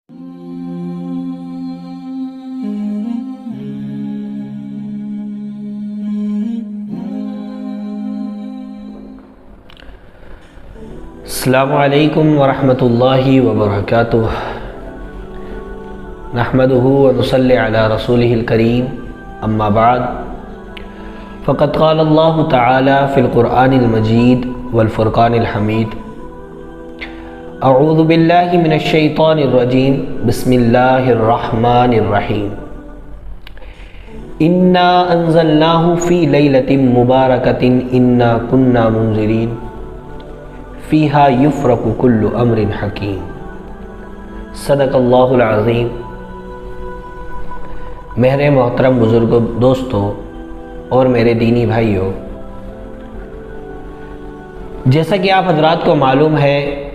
अस्सलामुअलैकुम वरहमतुल्लाहि वबरकातुह। नहमदुहु व नुसल्ली अला रसूलिहिल करीम, अम्मा बाद। फ़क़द क़ाल अल्लाहु तआला फ़िल क़ुरआनिल मजीद वल फ़ुरक़ानिल हमीद। अऊज़ु बिल्लाहि मिनश शैतानिर रजीम। बिस्मिल्लाहिर रहमानिर रहीम। इन्ना अंज़लनाहु फ़ी लैलतिन मुबारकतिन इन्ना कुन्ना मुंज़िरीन फ़ीहा युफ़रक़ु कुल्लु अम्रिन हकीम। सदक़ल्लाहुल अज़ीम। मेरे मोहतरम बुज़ुर्गों, दोस्तों और मेरे दीनी भाइयों, जैसा कि आप हज़रात को मालूम है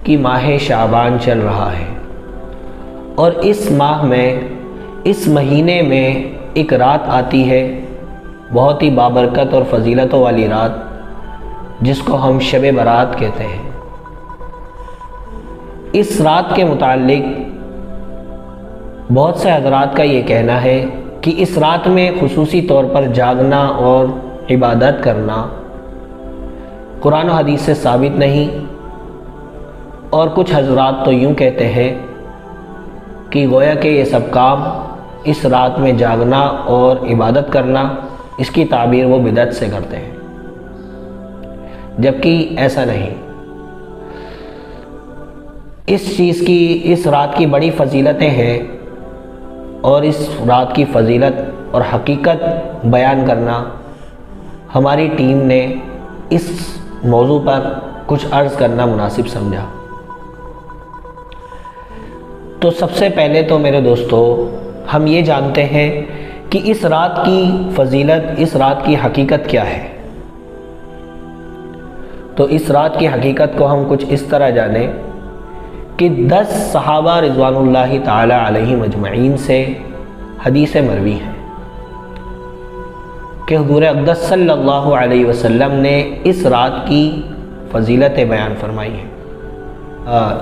कि माह शाबान चल रहा है और इस माह में, इस महीने में एक रात आती है, बहुत ही बाबरकत और फ़जीलतों वाली रात, जिसको हम शब बारात कहते हैं। इस रात के मुताल्लिक बहुत से हज़रात का ये कहना है कि इस रात में खुसूसी तौर पर जागना और इबादत करना कुरान और हदीस से साबित नहीं, और कुछ हज़रात तो यूँ कहते हैं कि गोया कि ये सब काम, इस रात में जागना और इबादत करना, इसकी ताबीर वो बिदअत से करते हैं, जबकि ऐसा नहीं। इस चीज़ की, इस रात की बड़ी फ़जीलतें हैं और इस रात की फ़जीलत और हकीकत बयान करना हमारी टीम ने इस मौजू पर कुछ अर्ज़ करना मुनासिब समझा। तो सबसे पहले तो मेरे दोस्तों, हम ये जानते हैं कि इस रात की फ़जीलत, इस रात की हकीकत क्या है। तो इस रात की हकीकत को हम कुछ इस तरह जानें कि 10 सहाबा रिज़वानुल्लाहि ताला अलैहिम अजमईन से हदीस मरवी है कि हुज़ूर अक़दस सल्लल्लाहु अलैहि वसल्लम ने इस रात की फ़जीलतें बयान फरमाई हैं।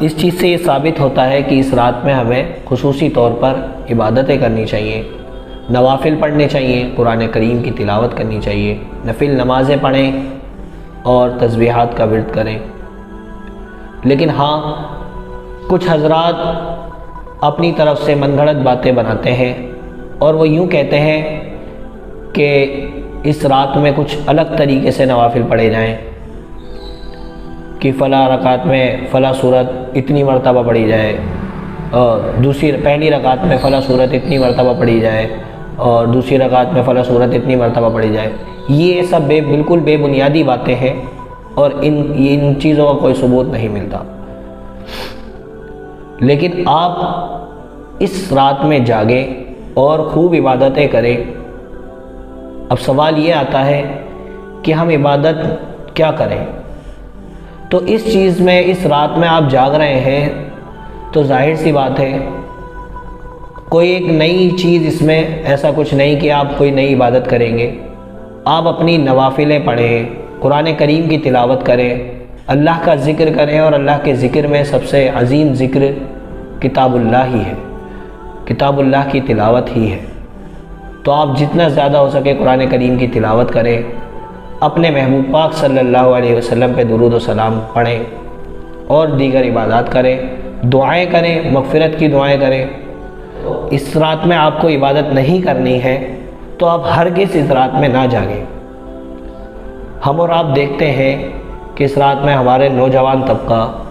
इस चीज़ से ये साबित होता है कि इस रात में हमें खुसूसी तौर पर इबादतें करनी चाहिए, नवाफिल पढ़ने चाहिए, कुरान करीम की तिलावत करनी चाहिए, नफिल नमाज़ें पढ़ें और तस्बीहात का विर्द करें। लेकिन हाँ, कुछ हज़रात अपनी तरफ से मनगढ़ंत बातें बनाते हैं और वो यूँ कहते हैं कि इस रात में कुछ अलग तरीके से नवाफिल पढ़े जाएं, कि फ़ला रकात में फ़ला सूरत इतनी मरतबा पढ़ी जाए और पहली रकात में फ़ला सूरत इतनी मरतबा पढ़ी जाए और दूसरी रकात में फ़ला सूरत इतनी मरतबा पढ़ी जाए। ये सब बिल्कुल बेबुनियादी बातें हैं और इन चीज़ों का कोई सबूत नहीं मिलता। लेकिन आप इस रात में जागें और खूब इबादतें करें। अब सवाल ये आता है कि हम इबादत क्या करें। तो इस चीज़ में, इस रात में आप जाग रहे हैं तो जाहिर सी बात है, कोई एक नई चीज़ इसमें ऐसा कुछ नहीं कि आप कोई नई इबादत करेंगे। आप अपनी नवाफिलें पढ़ें, कुरान करीम की तिलावत करें, अल्लाह का ज़िक्र करें, और अल्लाह के ज़िक्र में सबसे अज़ीम ज़िक्र किताबुल्लाह ही है, किताबुल्लाह की तिलावत ही है। तो आप जितना ज़्यादा हो सके कुरान करीम की तिलावत करें, अपने महबूब पाक सल्लल्लाहु अलैहि वसल्लम पे दुरूद व सलाम पढ़ें और दीगर इबादत करें, दुआएं करें, मग़फ़िरत की दुआएं करें। इस रात में आपको इबादत नहीं करनी है तो आप हरगिज़ इस रात में ना जागें। हम और आप देखते हैं कि इस रात में हमारे नौजवान तबका,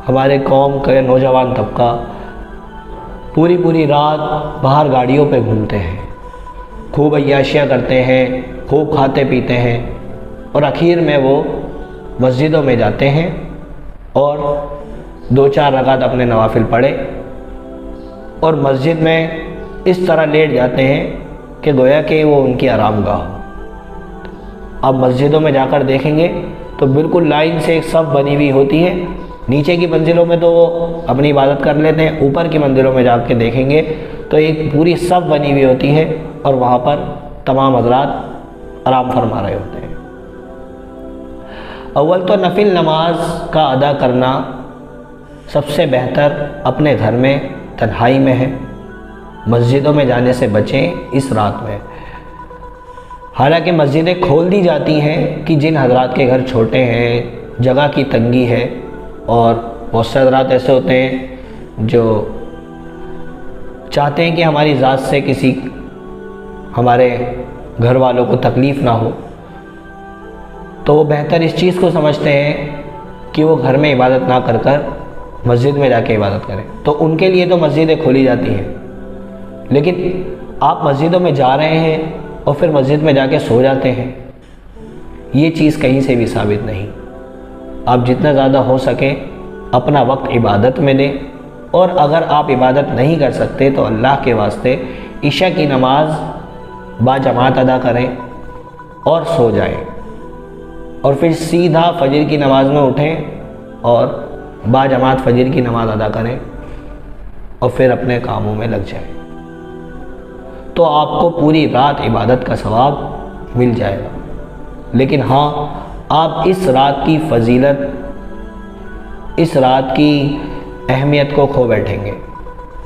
हमारे कौम का नौजवान तबका पूरी रात बाहर गाड़ियों पे घूमते हैं, खूब अय्याशियाँ करते हैं, खूब खाते पीते हैं और आखिर में वो मस्जिदों में जाते हैं और 2-4 रकात अपने नवाफिल पढ़े और मस्जिद में इस तरह लेट जाते हैं कि गोया कि वो उनकी आरामगाह हो। आप मस्जिदों में जाकर देखेंगे तो बिल्कुल लाइन से एक सफ़ बनी हुई होती है। नीचे की मंजिलों में तो वो अपनी इबादत कर लेते हैं, ऊपर की मंजिलों में जाके देखेंगे तो एक पूरी सफ़ बनी हुई होती है और वहाँ पर तमाम हज़रात आराम फरमा रहे होते हैं। अव्वल तो नफिल नमाज का अदा करना सबसे बेहतर अपने घर में तन्हाई में है। मस्जिदों में जाने से बचें इस रात में। हालांकि मस्जिदें खोल दी जाती हैं कि जिन हजरात के घर छोटे हैं, जगह की तंगी है, और बहुत से हजरात ऐसे होते हैं जो चाहते हैं कि हमारी ज़ात से किसी हमारे घर वालों को तकलीफ़ ना हो, तो वो बेहतर इस चीज़ को समझते हैं कि वो घर में इबादत ना कर कर मस्जिद में जाके इबादत करें। तो उनके लिए तो मस्जिदें खोली जाती हैं, लेकिन आप मस्जिदों में जा रहे हैं और फिर मस्जिद में जाके सो जाते हैं, ये चीज़ कहीं से भी साबित नहीं। आप जितना ज़्यादा हो सके अपना वक्त इबादत में दें, और अगर आप इबादत नहीं कर सकते तो अल्लाह के वास्ते इशा की नमाज बाजमात अदा करें और सो जाएं, और फिर सीधा फजर की नमाज में उठें और बाजमात फजर की नमाज अदा करें और फिर अपने कामों में लग जाएं, तो आपको पूरी रात इबादत का सवाब मिल जाएगा। लेकिन हाँ, आप इस रात की फजीलत, इस रात की अहमियत को खो बैठेंगे,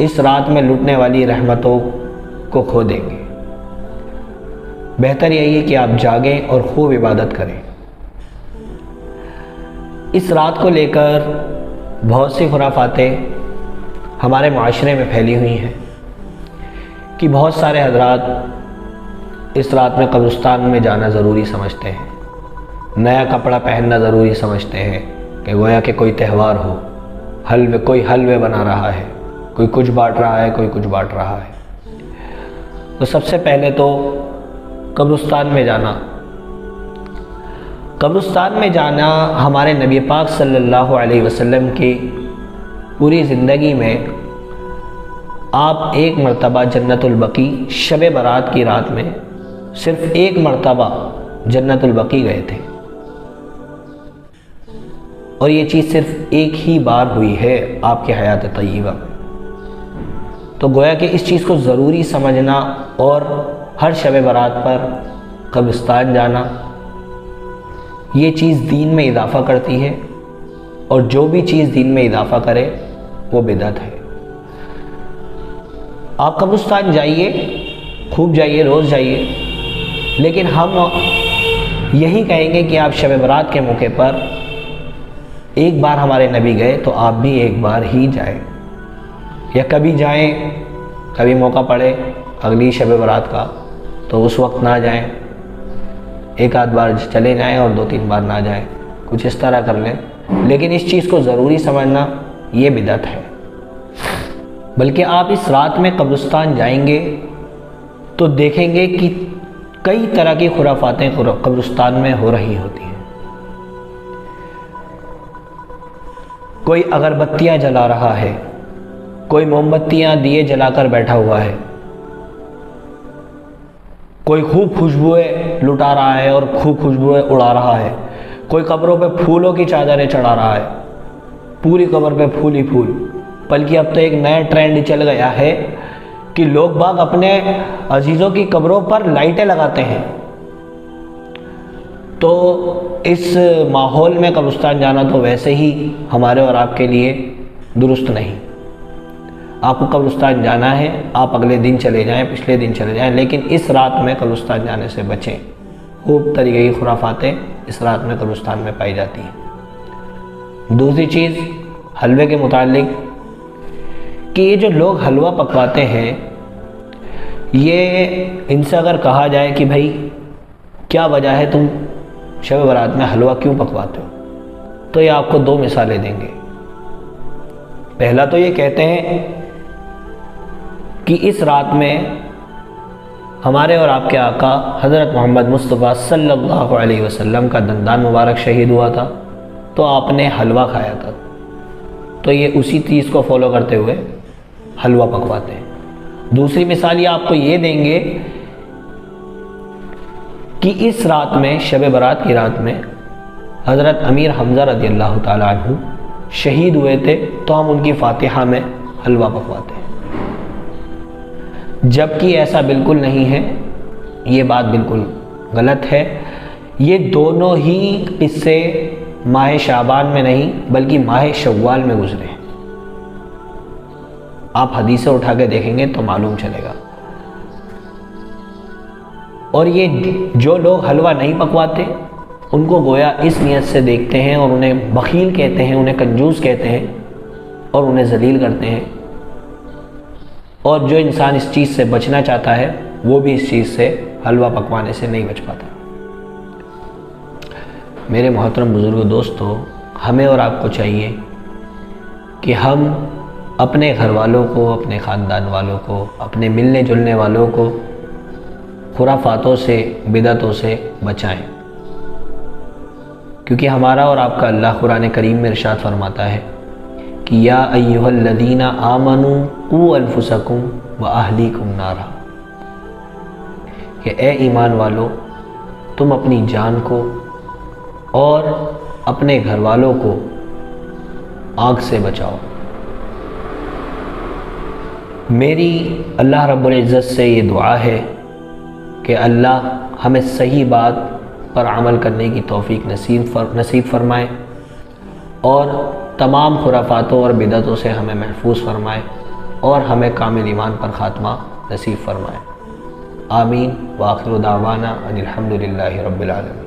इस रात में लुटने वाली रहमतों को खो देंगे। बेहतर यही है कि आप जागें और खूब इबादत करें। इस रात को लेकर बहुत सी खुराफातें हमारे माशरे में फैली हुई हैं कि बहुत सारे हजरात इस रात में कब्रिस्तान में जाना ज़रूरी समझते हैं, नया कपड़ा पहनना ज़रूरी समझते हैं कि गोया कि कोई त्यौहार हो, कोई हलवे बना रहा है, कोई कुछ बांट रहा है, कोई कुछ बांट रहा है। तो सबसे पहले तो कब्रिस्तान में जाना हमारे नबी पाक सल्लल्लाहु अलैहि वसल्लम की पूरी ज़िंदगी में आप एक मरतबा जन्नतुल बकी शब बारात की रात में सिर्फ़ एक मरतबा जन्नतुल बकी गए थे, और ये चीज़ सिर्फ़ एक ही बार हुई है आपकी हयात तय्यबा में। तो गोया कि इस चीज़ को ज़रूरी समझना और हर शब बारात पर कब्रिस्तान जाना, ये चीज़ दीन में इजाफ़ा करती है, और जो भी चीज़ दीन में इजाफ़ा करे वो बिदअत है। आप कब्रिस्तान जाइए, खूब जाइए, रोज़ जाइए, लेकिन हम यही कहेंगे कि आप शब बारात के मौके पर एक बार हमारे नबी गए तो आप भी एक बार ही जाएं, या कभी जाएं, कभी मौका पड़े अगली शब बारात का तो उस वक्त ना जाएं, एक आध बार चले जाएं और 2-3 बार ना जाएं, कुछ इस तरह कर लें। लेकिन इस चीज़ को ज़रूरी समझना ये बिदअत है। बल्कि आप इस रात में कब्रिस्तान जाएंगे तो देखेंगे कि कई तरह की खुराफातें कब्रिस्तान में हो रही होती हैं। कोई अगरबत्तियाँ जला रहा है, कोई मोमबत्तियाँ दिए जलाकर बैठा हुआ है, कोई खूब खुशबुएं लुटा रहा है और खूब खुशबुएं उड़ा रहा है, कोई कब्रों पे फूलों की चादरें चढ़ा रहा है, पूरी कब्र पे फूल ही फूल। बल्कि अब तो एक नया ट्रेंड चल गया है कि लोग बाग अपने अजीज़ों की कब्रों पर लाइटें लगाते हैं। तो इस माहौल में कब्रिस्तान जाना तो वैसे ही हमारे और आपके लिए दुरुस्त नहीं। आपको कब्रिस्तान जाना है, आप अगले दिन चले जाएं, पिछले दिन चले जाएं, लेकिन इस रात में कब्रिस्तान जाने से बचें। खूब तरीके की खुराफातें इस रात में कब्रिस्तान में पाई जाती हैं। दूसरी चीज़ हलवे के मुतालिक कि ये जो लोग हलवा पकवाते हैं, ये इनसे अगर कहा जाए कि भाई क्या वजह है तुम शब बारात में हलवा क्यों पकवाते हो, तो ये आपको 2 मिसालें देंगे। पहला तो ये कहते हैं कि इस रात में हमारे और आपके आका हज़रत मोहम्मद मुस्तफ़ा सल्लल्लाहु अलैहि वसल्लम का दंदान मुबारक शहीद हुआ था, तो आपने हलवा खाया था, तो ये उसी चीज़ को फॉलो करते हुए हलवा पकवाते हैं। दूसरी मिसाल ये आपको ये देंगे कि इस रात में शब बारात की रात में हज़रत अमीर हमज़ा रज़ी अल्लाह ताला अन्हु शहीद हुए थे, तो हम उनकी फातिहा में हलवा पकवाते हैं। जबकि ऐसा बिल्कुल नहीं है, ये बात बिल्कुल गलत है। ये दोनों ही किस्से माह शाबान में नहीं बल्कि माह शव्वाल में गुजरे हैं। आप हदीसें उठा के देखेंगे तो मालूम चलेगा। और ये जो लोग हलवा नहीं पकवाते उनको गोया इस नियत से देखते हैं और उन्हें बखील कहते हैं, उन्हें कंजूस कहते हैं और उन्हें जलील करते हैं। और जो इंसान इस चीज़ से बचना चाहता है वो भी इस चीज़ से, हलवा पकवाने से नहीं बच पाता। मेरे मोहतरम बुज़ुर्ग दोस्तों, हमें और आपको चाहिए कि हम अपने घर वालों को, अपने ख़ानदान वालों को, अपने मिलने जुलने वालों को खुराफातों से, बिदअतों से बचाएं। क्योंकि हमारा और आपका अल्लाह कुरान करीम में इरशाद फरमाता है कि या अय्युहल्लज़ीना आमनू क़ू अनफुसकुम व अहलीकुम नारा, कि ए ईमान वालो, तुम अपनी जान को और अपने घर वालों को आग से बचाओ। मेरी अल्लाह रब्बुल इज़्ज़त से ये दुआ है कि अल्लाह हमें सही बात पर अमल करने की तौफ़ीक नसीब फरमाए और तमाम खुराफातों और बिदअतों से हमें महफूज फरमाए और हमें कामिल ईमान पर ख़ात्मा नसीब फरमाए। आमीन। व आखिरु दावाना अनिल हम्दुलिल्लाहि रब्बिल आलमीन।